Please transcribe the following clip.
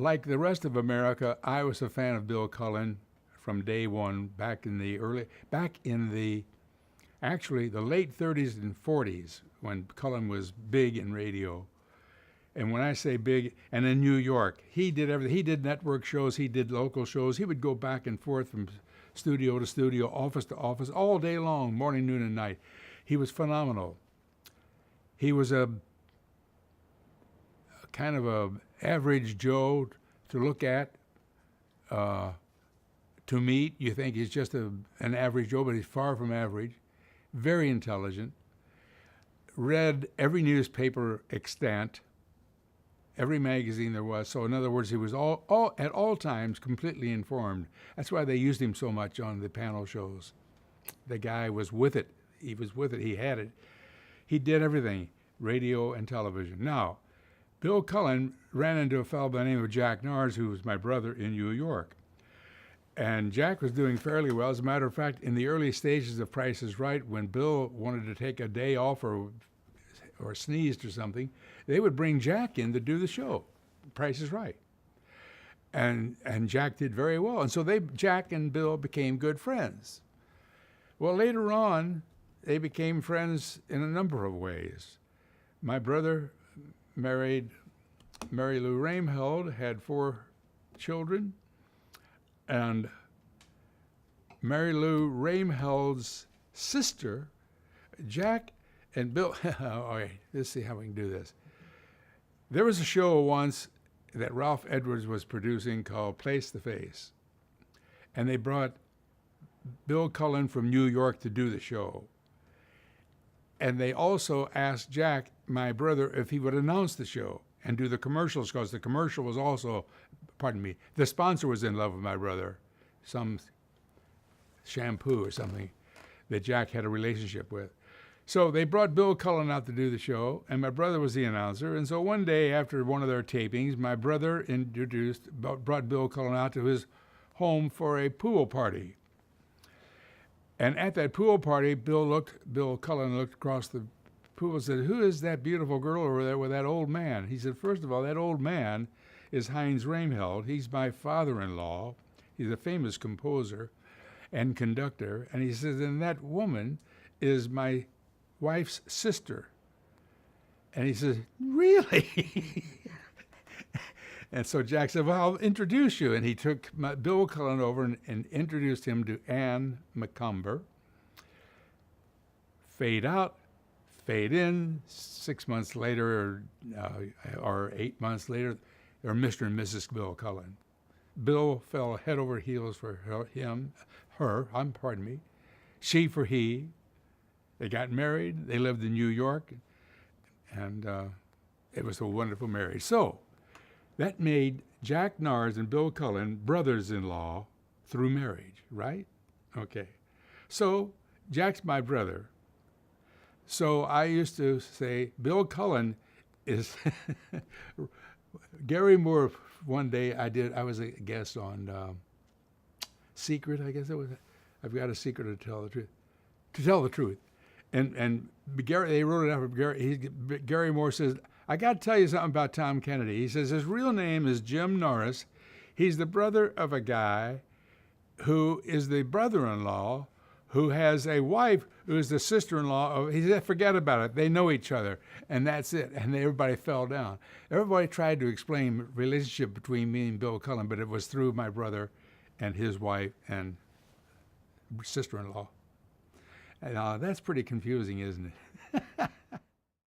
like the rest of America, I was a fan of Bill Cullen from day one, actually the late 30s and 40s when Cullen was big in radio. And when I say big, and in New York, he did everything. He did network shows, he did local shows. He would go back and forth from studio to studio, office to office, all day long, morning, noon, and night. He was phenomenal. He was a kind of a average Joe to look at, to meet. You think he's just an average Joe, but he's far from average. Very intelligent. Read every newspaper extant, every magazine there was. So in other words, he was at all times completely informed. That's why they used him so much on the panel shows. The guy was with it. He was with it. He had it. He did everything, radio and television. Now, Bill Cullen ran into a fellow by the name of Jack NARZ, who was my brother in New York. And Jack was doing fairly well. As a matter of fact, in the early stages of Price is Right, when Bill wanted to take a day off or sneezed or something, they would bring Jack in to do the show, Price is Right. And Jack did very well. And so Jack and Bill became good friends. Well, later on, they became friends in a number of ways. My brother married Mary Lou Rameheld, had 4 children, and Mary Lou Rameheld's sister, Jack and Bill, okay, let's see how we can do this. There was a show once that Ralph Edwards was producing called Place the Face, and they brought Bill Cullen from New York to do the show. And they also asked Jack, my brother, if he would announce the show and do the commercials, because the commercial was also, the sponsor was in love with my brother, some shampoo or something that Jack had a relationship with. So they brought Bill Cullen out to do the show, and my brother was the announcer. And so one day after one of their tapings, my brother brought Bill Cullen out to his home for a pool party. And at that pool party, Bill Cullen looked across the pool and said, "Who is that beautiful girl over there with that old man?" He said, "First of all, that old man is Heinz Rameheld. He's my father-in-law. He's a famous composer and conductor." And he says, "And that woman is my wife's sister." And he says, "Really?" And so Jack said, "Well, I'll introduce you." And he took Bill Cullen over and introduced him to Ann McCumber. Fade out, fade in. 6 months later, or 8 months later, they're Mr. and Mrs. Bill Cullen. Bill fell head over heels for she for he. They got married. They lived in New York, and it was a wonderful marriage. So that made Jack NARZ and Bill Cullen brothers-in-law through marriage, right? Okay. So Jack's my brother. So I used to say, Bill Cullen is Gary Moore. One day I was a guest on Secret, I guess it was. I've got a secret to tell the truth. To tell the truth. And Gary, they wrote it out for Gary. Gary Moore says, "I got to tell you something about Tom Kennedy." He says his real name is Jim Norris. He's the brother of a guy who is the brother-in-law who has a wife who is the sister-in-law of, he said, "Forget about it. They know each other." And that's it. And everybody fell down. Everybody tried to explain the relationship between me and Bill Cullen, but it was through my brother and his wife and sister-in-law. And that's pretty confusing, isn't it?